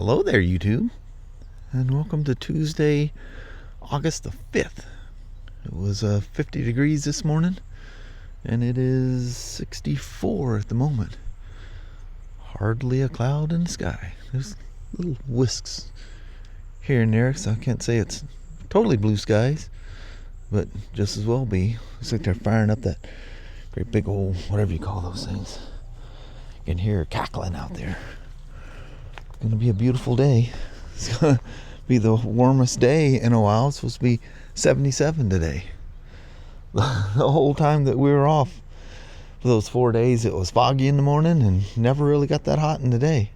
Hello there, YouTube, and welcome to Tuesday, August the 5th. It was 50 degrees this morning, and it is 64 at the moment. Hardly a cloud in the sky. There's little whisks here and there, so I can't say it's totally blue skies, but just as well be. Looks like they're firing up that great big old, whatever you call those things. You can hear it cackling out there. It's going to be a beautiful day. It's going to be the warmest day in a while. It's supposed to be 77 today. The whole time that we were off for those 4 days, it was foggy in the morning and never really got that hot in the day.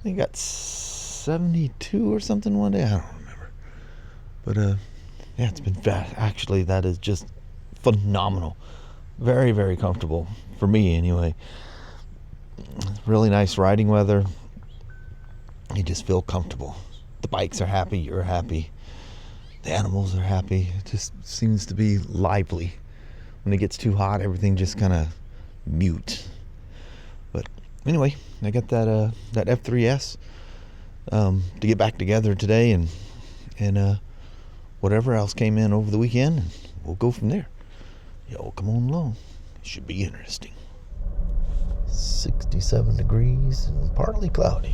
I think it got 72 or something one day. I don't remember. But yeah, it's been fast. Actually, that is just phenomenal. Very, very comfortable for me anyway. Really nice riding weather. You just feel comfortable. The bikes are happy, you're happy, the animals are happy. It just seems to be lively. When it gets too hot, everything just kind of mute. But anyway, I got that F3-S to get back together today, and whatever else came in over the weekend, and we'll go from there. Yo, come on along. It should be interesting. 67 degrees and partly cloudy.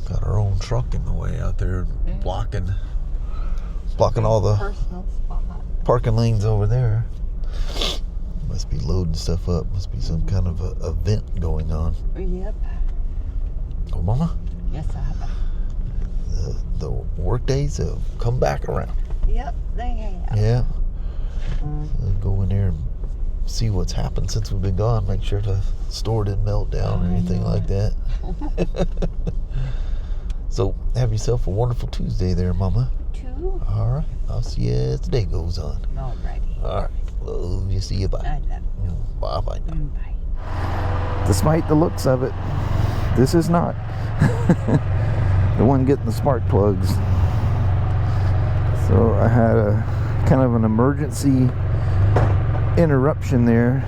Got our own truck in the way out there, blocking all the parking lanes over there. Must be loading stuff up. Must be some kind of a event going on. Yep. Oh, Mama? Yes, I have. The work days have come back around. Yep, they have. Yeah. Go in there and see what's happened since we've been gone. Make sure the store didn't melt down or anything like that. So, have yourself a wonderful Tuesday there, Mama. Two. All right. I'll see you as the day goes on. Alrighty. All right. Love you. See you. Bye. I love you. Bye-bye now. Bye. Despite the looks of it, this is not the one getting the spark plugs. So, I had a kind of an emergency interruption there.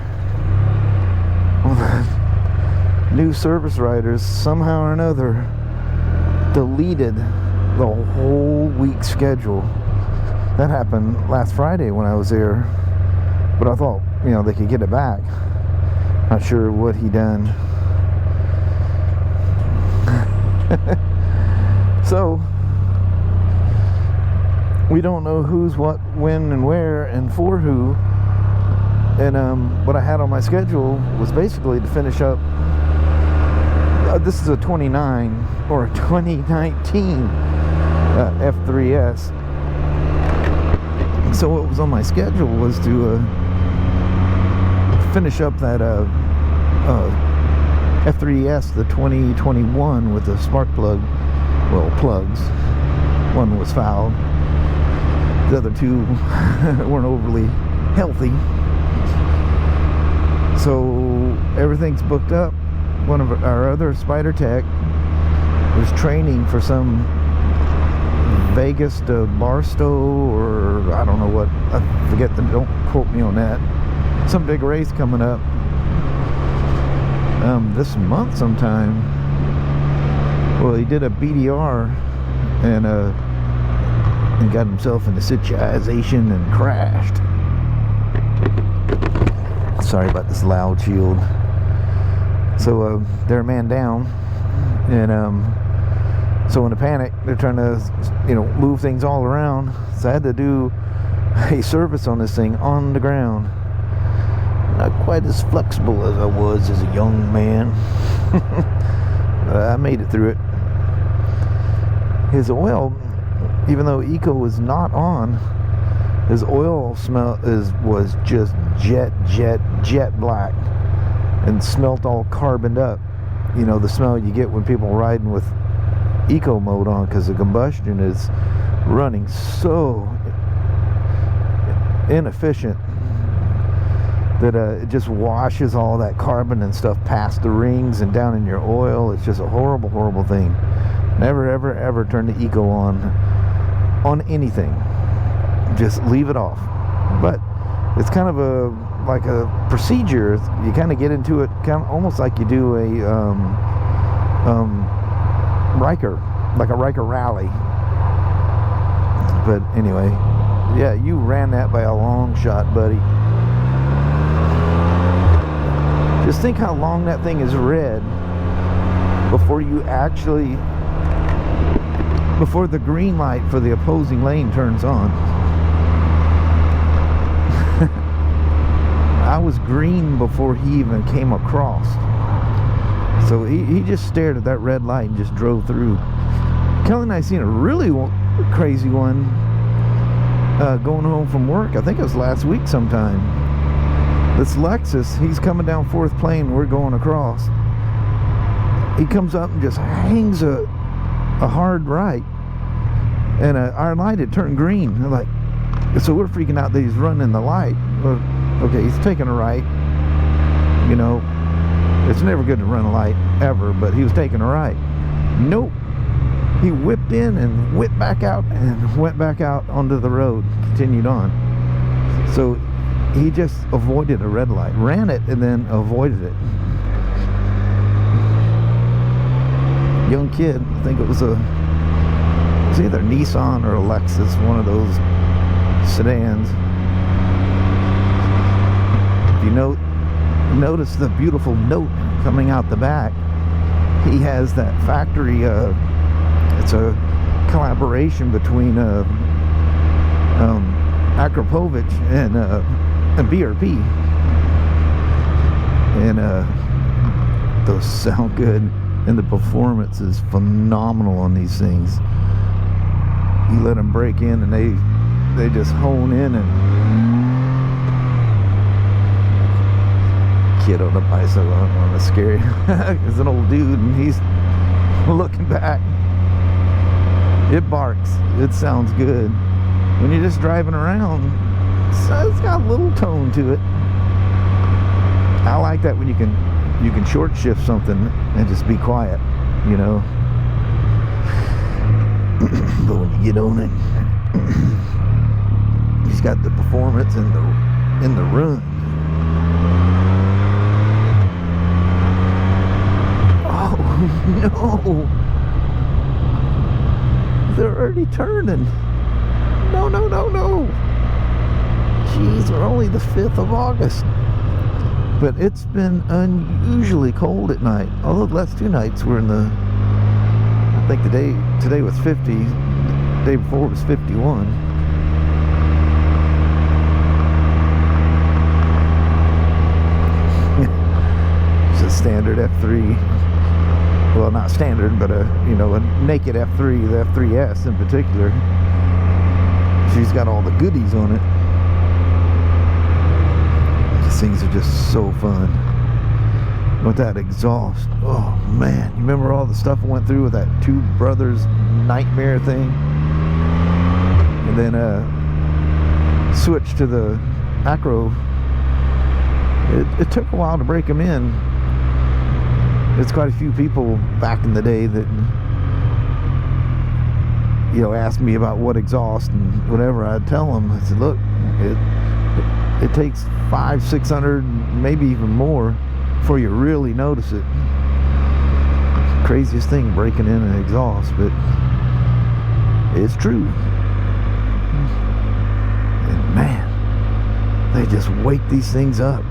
Well, the new service riders, somehow or another, deleted the whole week's schedule. That happened last Friday when I was there, but I thought, they could get it back. Not sure what he done. So we don't know who's what, when, and where, and for who. And what I had on my schedule was basically to finish up. This is a 29 or a 2019 F3-S. So what was on my schedule was to finish up that F3-S, the 2021, with the spark plug, plugs. One was fouled. The other two weren't overly healthy. So everything's booked up. One of our other Spyder tech was training for some Vegas to Barstow, or I don't know what, I forget, don't quote me on that. Some big race coming up this month sometime. Well, he did a BDR and got himself in a situation and crashed. Sorry about this loud shield. So they're a man down, and so in a panic, they're trying to, move things all around. So I had to do a service on this thing on the ground. Not quite as flexible as I was as a young man. I made it through it. His oil, even though Eco was not on, his oil smell was just jet black. And smelt all carboned up. The smell you get when people riding with eco mode on, because the combustion is running so inefficient that it just washes all that carbon and stuff past the rings and down in your oil. It's just a horrible, horrible thing. Never, ever, ever turn the eco on anything. Just leave it off. But it's kind of like a procedure. You kind of get into it kind of almost like you do a Riker, like a Riker rally. But anyway, yeah, you ran that by a long shot, buddy. Just think how long that thing is red before you actually, before the green light for the opposing lane turns on. I was green before he even came across. So he just stared at that red light and just drove through. Kelly and I seen a really crazy one going home from work. I think it was last week sometime. This Lexus, he's coming down 4th Plane, we're going across. He comes up and just hangs a hard right, and our light had turned green. Like, so we're freaking out that he's running the light. Well, okay, he's taking a right. You know, it's never good to run a light ever, but he was taking a right. Nope. He whipped in and whipped back out and went back out onto the road, continued on. So he just avoided a red light, ran it, and then avoided it. Young kid, I think it was either Nissan or a Lexus, one of those sedans. If you notice the beautiful note coming out the back, he has that factory, it's a collaboration between Akrapovich and BRP, and those sound good, and the performance is phenomenal on these things. You let them break in and they just hone in, and kid on the bicycle, I don't want to scare you. It's an old dude and he's looking back. It barks, it sounds good. When you're just driving around, it's got a little tone to it. I like that when you can short shift something and just be quiet, you know. But when you get on it, he's got the performance in the run. Oh no! They're already turning. No, no, no, no. Jeez, we're only the 5th of August. But it's been unusually cold at night. Although the last 2 nights were in the, I think today was 50. The day before was 51. It's a standard F3. Well, not standard, but a naked F3, the F3-S in particular. She's got all the goodies on it. These things are just so fun. With that exhaust, oh man, you remember all the stuff I went through with that Two Brothers nightmare thing? And then switched to the Acro. It took a while to break them in. There's quite a few people back in the day that asked me about what exhaust and whatever. I'd tell them, I said, look, it takes 500-600, maybe even more before you really notice it. Craziest thing, breaking in an exhaust, but it's true. And man, they just wake these things up.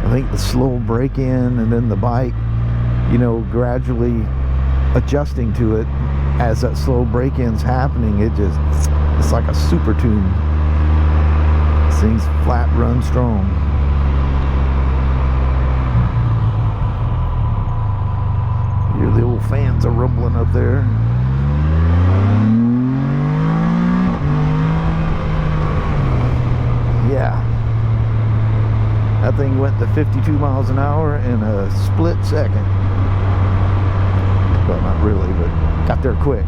I think the slow break-in and then the bike, gradually adjusting to it as that slow break-in's happening, it's like a super tune. This thing's flat, run strong. Hear the old fans are rumbling up there. Yeah. That thing went to 52 miles an hour in a split second. Well, not really, but got there quick.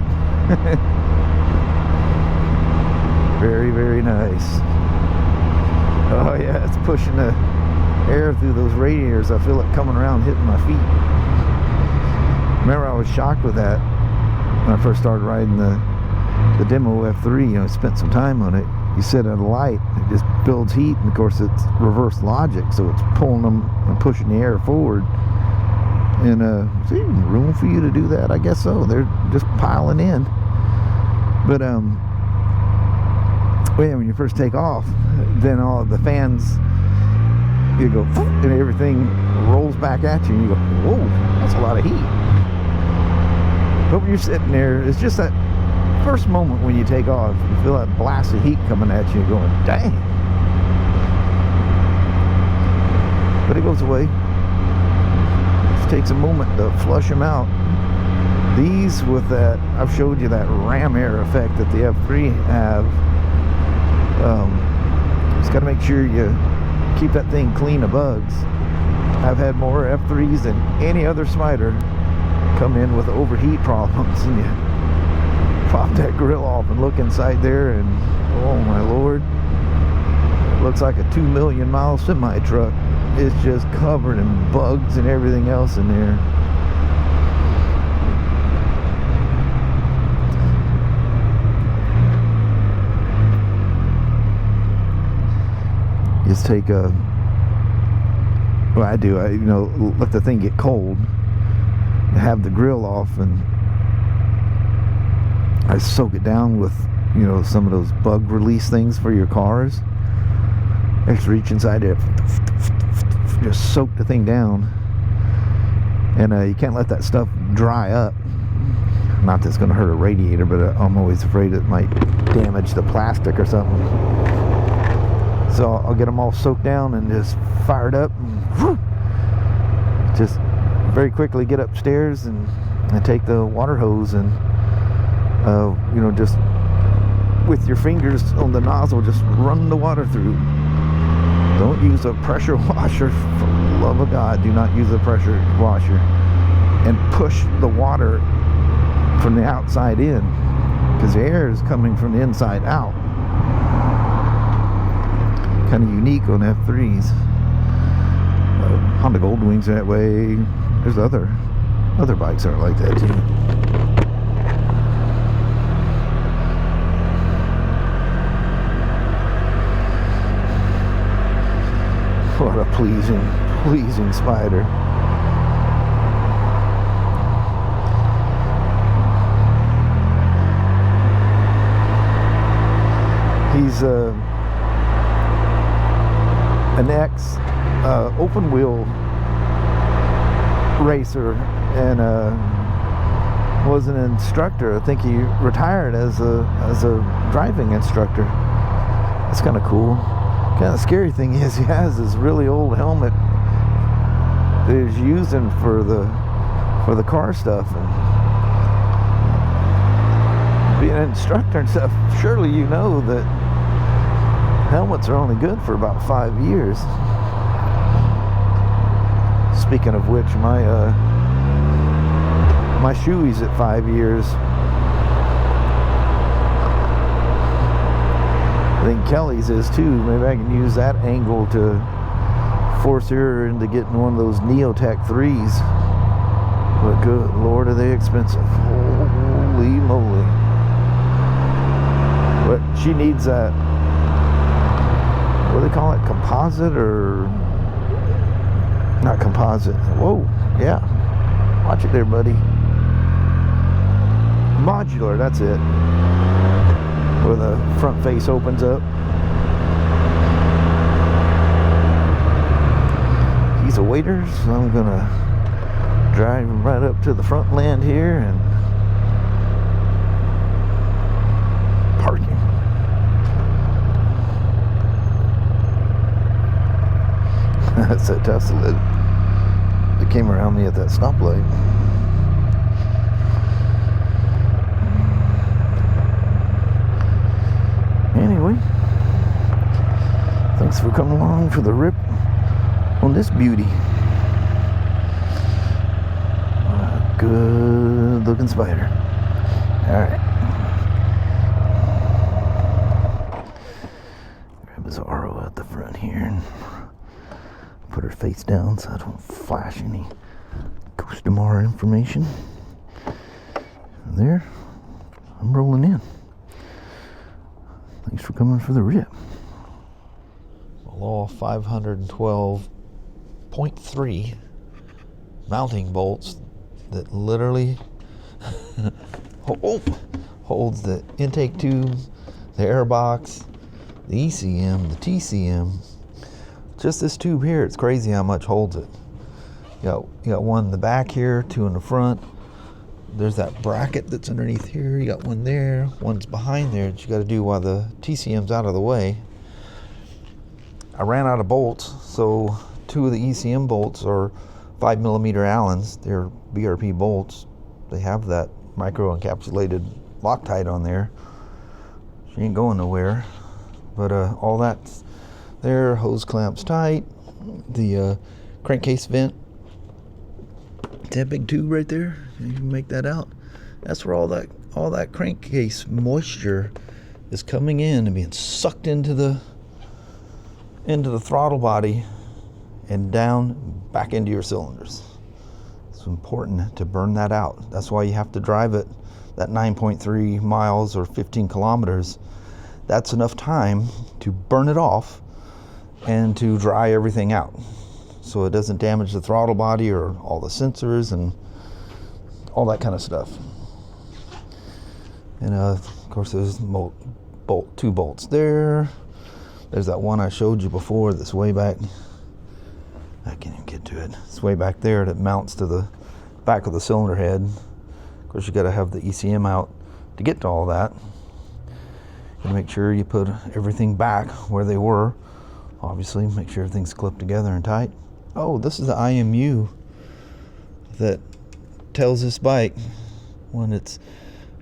Very, very nice. Oh yeah, it's pushing the air through those radiators. I feel it coming around, hitting my feet. Remember, I was shocked with that when I first started riding the demo F3. I spent some time on it. You sit at a light, it just builds heat, and of course it's reverse logic, so it's pulling them and pushing the air forward. And is there even room for you to do that? I guess so. They're just piling in. But well, yeah, when you first take off, then all the fans, you go, and everything rolls back at you, and you go, whoa, that's a lot of heat. But when you're sitting there, it's just that first moment when you take off, you feel that blast of heat coming at you, going, dang. But it goes away. Just takes a moment to flush them out. These, with that, I've showed you that ram air effect that the F3 have. Just got to make sure you keep that thing clean of bugs. I've had more F3s than any other Spyder come in with overheat problems, and you pop that grill off and look inside there, and oh my lord, it looks like a 2 million mile semi truck. It's just covered in bugs and everything else in there. Just take a, well, I do, you know, let the thing get cold, have the grill off, and I soak it down with, you know, some of those bug release things for your cars. Just reach inside there, just soak the thing down, and you can't let that stuff dry up. Not that it's going to hurt a radiator, but I'm always afraid it might damage the plastic or something. So I'll get them all soaked down and just fired up, and whew, just very quickly get upstairs and take the water hose and you know, just with your fingers on the nozzle, just run the water through. Don't use a pressure washer, for the love of God. Do not use a pressure washer, and push the water from the outside in, because the air is coming from the inside out. Kind of unique on F3s. Honda Goldwings that way. There's other bikes that are like that too. What a pleasing Spyder. He's an ex open wheel racer, and was an instructor. I think he retired as a driving instructor. That's kind of cool. Kind of scary thing is he has this really old helmet that he's using for the car stuff, and being an instructor and stuff, surely you know that helmets are only good for about 5 years. Speaking of which, my shoey's at 5 years. I think Kelly's is too. Maybe I can use that angle to force her into getting one of those Neotech 3s. But good Lord, are they expensive. Holy moly. But she needs that, what do they call it? Composite, or not composite. Whoa, yeah. Watch it there, buddy. Modular, that's it. Where the front face opens up. He's a waiter, so I'm gonna drive him right up to the front land here and park him. That's that Tesla that came around me at that stoplight. Anyway, thanks for coming along for the rip on this beauty. Good looking Spyder. Alright. Grab his RO at the front here and put her face down so I don't flash any Ghost-Damar information. And there, I'm rolling in. Thanks for coming for the rip. Law 512.3 mounting bolts that literally holds the intake tube, the air box, the ECM, the TCM. Just this tube here, it's crazy how much holds it. You got one in the back here, two in the front. There's that bracket that's underneath here. You got one there, one's behind there that you got to do while the TCM's out of the way. I ran out of bolts, so two of the ECM bolts are 5mm Allens. They're BRP bolts. They have that micro encapsulated Loctite on there. She ain't going nowhere. But all that's there. Hose clamps tight. The crankcase vent. That big tube right there. You can make that out. That's where all that crankcase moisture is coming in and being sucked into the throttle body and down back into your cylinders. It's important to burn that out. That's why you have to drive it that 9.3 miles or 15 kilometers. That's enough time to burn it off and to dry everything out so it doesn't damage the throttle body or all the sensors and all that kind of stuff. And of course there's two bolts there. There's that one I showed you before that's way back. I can't even get to it. It's way back there that mounts to the back of the cylinder head. Of course, you got to have the ECM out to get to all that. And make sure you put everything back where they were. Obviously, make sure everything's clipped together and tight. Oh, this is the IMU that tells this bike when it's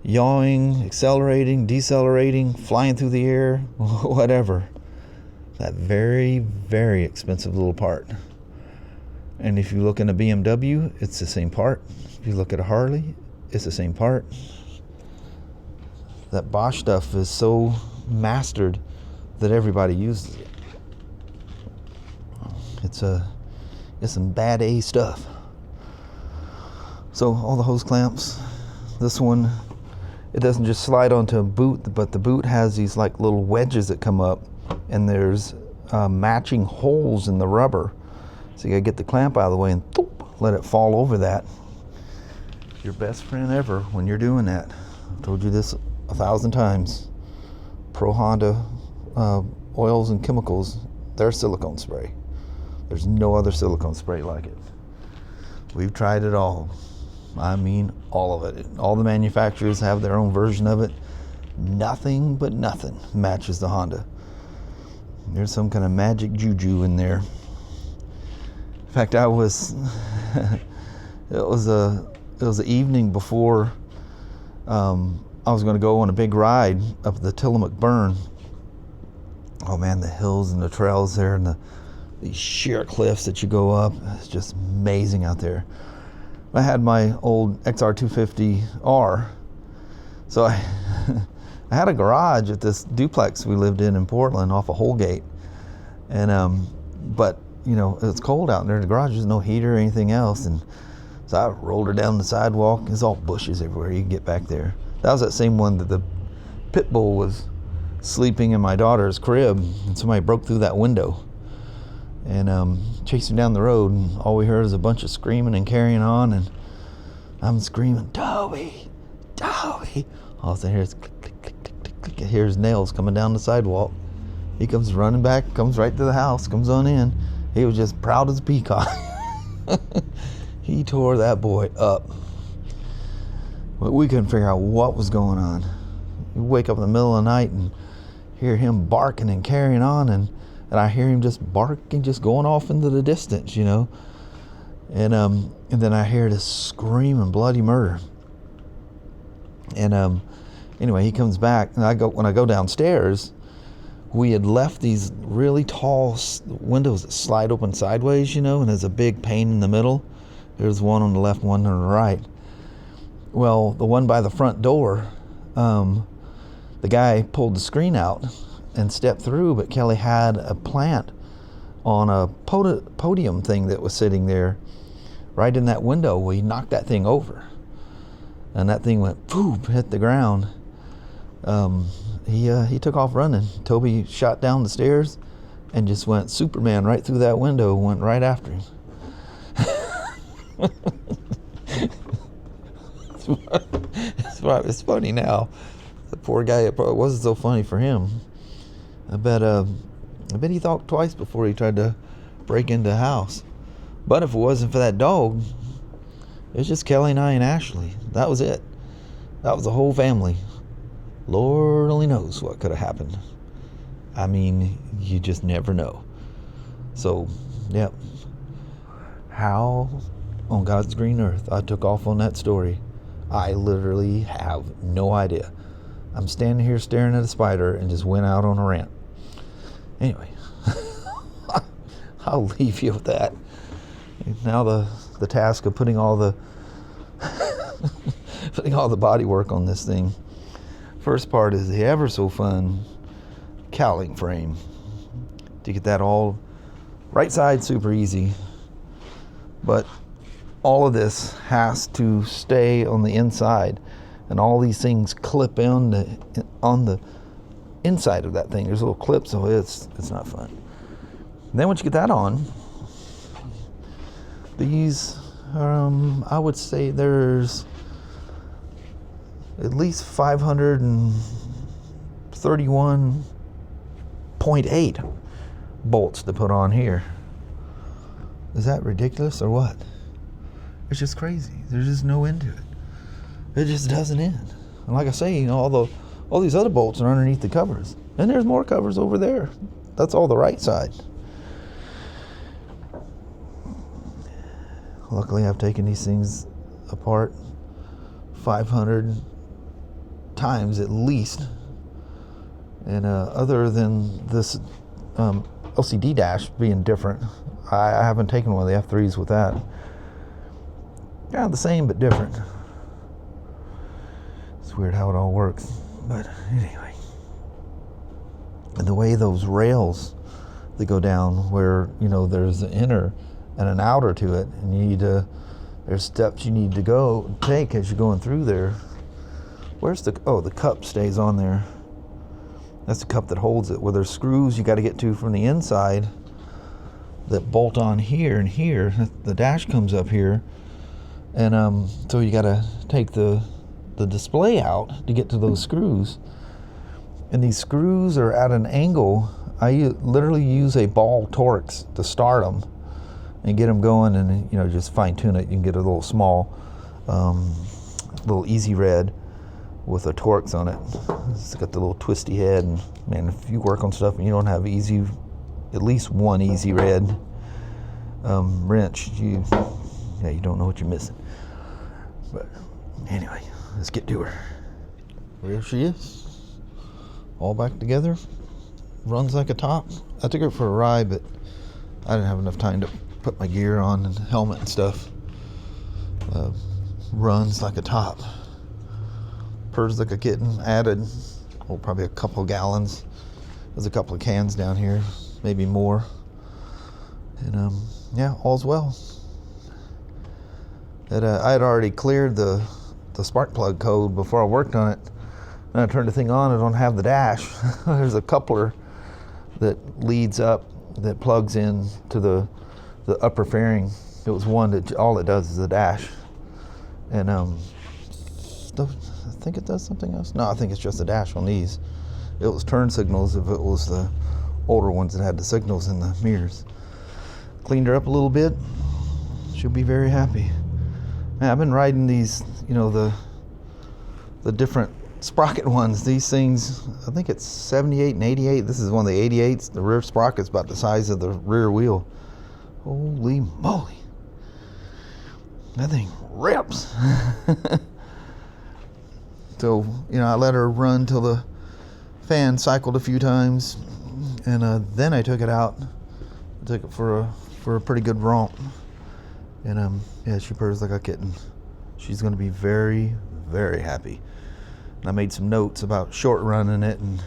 yawing, accelerating, decelerating, flying through the air, whatever. That very, very expensive little part. And if you look in a BMW, it's the same part. If you look at a Harley, it's the same part. That Bosch stuff is so mastered that everybody uses it. It's some bad A stuff. So all the hose clamps. This one, it doesn't just slide onto a boot, but the boot has these like little wedges that come up, and there's matching holes in the rubber. So you gotta get the clamp out of the way and let it fall over that. Your best friend ever when you're doing that. I've told you this 1,000 times. Pro Honda oils and chemicals, they're silicone spray. There's no other silicone spray like it. We've tried it all. I mean, all of it. All the manufacturers have their own version of it. Nothing but nothing matches the Honda. There's some kind of magic juju in there. In fact, it was the evening before I was going to go on a big ride up the Tillamook Burn. Oh man, the hills and the trails there and these sheer cliffs that you go up. It's just amazing out there. I had my old XR250R, so I had a garage at this duplex we lived in Portland off of Holgate, and but you know, it's cold out there in the garage. There's no heater or anything else, and so I rolled her down the sidewalk. There's all bushes everywhere. You can get back there. That was that same one that the pit bull was sleeping in my daughter's crib, and somebody broke through that window and chased him down the road, and all we heard was a bunch of screaming and carrying on, and I'm screaming, Toby, Toby. All I hear is click, click, click, click, click, click. I hear his nails coming down the sidewalk. He comes running back, comes right to the house, comes on in. He was just proud as a peacock. He tore that boy up. But we couldn't figure out what was going on. You wake up in the middle of the night and hear him barking and carrying on, and I hear him just barking, just going off into the distance, you know. And then I hear this scream and bloody murder. And anyway, he comes back, and when I go downstairs, we had left these really tall windows that slide open sideways, you know, and there's a big pane in the middle. There's one on the left, one on the right. Well, the one by the front door, the guy pulled the screen out and stepped through, but Kelly had a plant on a podium thing that was sitting there right in that window. Well, he knocked that thing over, and that thing went poop, hit the ground. He took off running. Toby shot down the stairs and just went Superman right through that window, went right after him. It's funny now. The poor guy, it probably wasn't so funny for him. I bet he thought twice before he tried to break into a house. But if it wasn't for that dog, it was just Kelly and I and Ashley. That was it. That was the whole family. Lord only knows what could have happened. I mean, you just never know. So, yep. How on God's green earth I took off on that story, I literally have no idea. I'm standing here staring at a Spyder and just went out on a rant. Anyway, I'll leave you with that. Now the task of putting all the body work on this thing. First part is the ever so fun cowling frame. To get that all right side, super easy. But all of this has to stay on the inside, and all these things clip on the inside of that thing. There's little clips, so it's not fun. And then once you get that on, these I would say there's at least 531.8 bolts to put on here. Is that ridiculous or what? It's just crazy. There's just no end to it. It just doesn't end. And like I say, you know, all these other bolts are underneath the covers. And there's more covers over there. That's all the right side. Luckily, I've taken these things apart 500 times at least. And other than this LCD dash being different, I haven't taken one of the F3s with that. Kind of the same, but different. It's weird how it all works. But anyway. And the way those rails that go down, where, you know, there's an inner and an outer to it, and you need to, there's steps you need to take as you're going through there. Where's the cup stays on there. That's the cup that holds it. Where there's screws you got to get to from the inside that bolt on here and here. The dash comes up here, and so you got to take the display out to get to those screws. And these screws are at an angle. I literally use a ball Torx to start them and get them going, and, you know, just fine tune it. You can get a little small, little easy red with a Torx on it. It's got the little twisty head, and man, if you work on stuff and you don't have at least one easy red wrench, you don't know what you're missing. But anyway, let's get to her. There she is, all back together. Runs like a top. I took her for a ride, but I didn't have enough time to put my gear on and helmet and stuff. Runs like a top. Purrs like a kitten. Added, probably a couple of gallons. There's a couple of cans down here, maybe more. And yeah, all's well. I had already cleared the spark plug code before I worked on it. And I turned the thing on, I don't have the dash. There's a coupler that leads up, that plugs in to the upper fairing. It was one that all it does is the dash. And I think it does something else. No, I think it's just a dash on these. It was turn signals if it was the older ones that had the signals in the mirrors. Cleaned her up a little bit. She'll be very happy. Man, I've been riding these, you know, the different sprocket ones. These things, I think it's 78 and 88. This is one of the 88s. The rear sprocket's about the size of the rear wheel. Holy moly. That thing rips. So, you know, I let her run till the fan cycled a few times, and then I took it out. I took it for a pretty good romp. And yeah, she purrs like a kitten. She's going to be very, very happy. And I made some notes about short running it and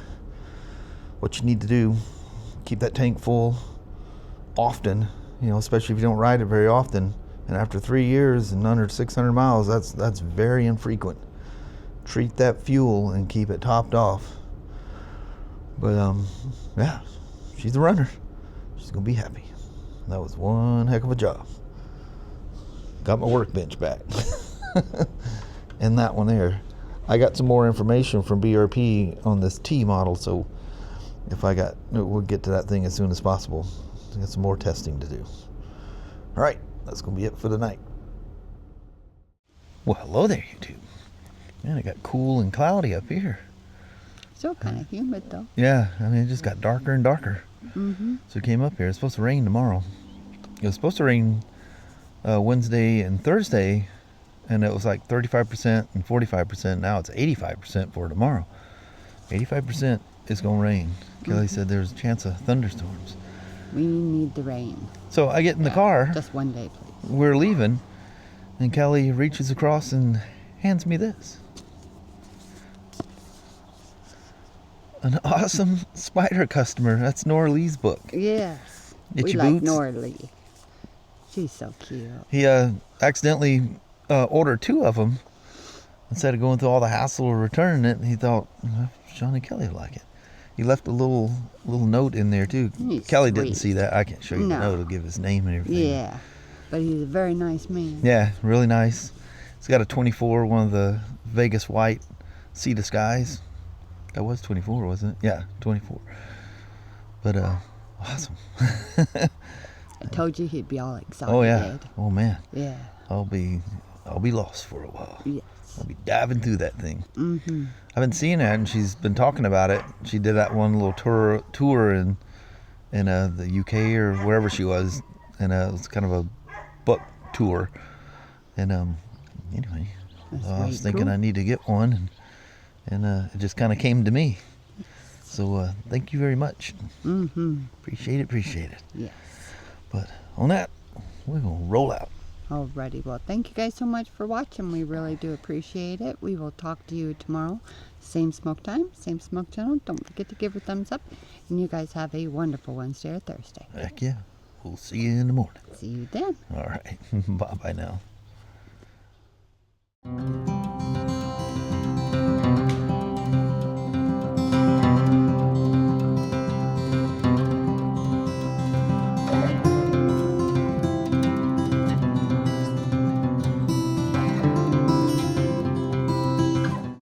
what you need to do. Keep that tank full often, you know, especially if you don't ride it very often. And after 3 years and under 600 miles, that's very infrequent. Treat that fuel and keep it topped off. But yeah, she's a runner. She's gonna be happy. That was one heck of a job. got my workbench back. And that one there. I got some more information from BRP on this T model, so we'll get to that thing as soon as possible. I got some more testing to do. All right, that's going to be it for the night. Well, hello there, YouTube. Man, it got cool and cloudy up here. Still kind of humid, though. Yeah, I mean, it just got darker and darker. Mm-hmm. So we came up here. It's supposed to rain tomorrow. It was supposed to rain Wednesday and Thursday, and it was like 35% and 45%. Now it's 85% for tomorrow. 85% is going to rain. Kelly said there's a chance of thunderstorms. We need the rain. So I get in the car. Just one day, please. We're leaving, and Kelly reaches across and hands me this. An awesome Spyder customer. That's Nora Lee's book. Yes. Itchy we like Boots. Nora Lee. She's so cute. He accidentally ordered 2 of them. Instead of going through all the hassle of returning it, he thought, Shawn and Kelly would like it. He left a little note in there, too. He's Kelly sweet. didn't see that. I can't show you the No. note. It'll give his name and everything. Yeah. But he's a very nice man. Yeah, really nice. He's got a 24, one of the Vegas white Sea to Skies. That was 24, wasn't it? Yeah, 24. But awesome. I told you he'd be all excited. Oh yeah. Oh man. Yeah. I'll be lost for a while. Yes. I'll be diving through that thing. Mm-hmm. I've been seeing that, and she's been talking about it. She did that one little tour in the UK or wherever she was, and it was kind of a book tour. And anyway, I was thinking I need to get one, and it just kind of came to me. So thank you very much. Mm-hmm. Appreciate it. Yes. But on that, we're gonna roll out. Alrighty. Well, thank you guys so much for watching. We really do appreciate it. We will talk to you tomorrow. Same smoke time, same smoke channel. Don't forget to give a thumbs up. And you guys have a wonderful Wednesday or Thursday. Heck yeah. We'll see you in the morning. See you then. All right. Bye-bye now.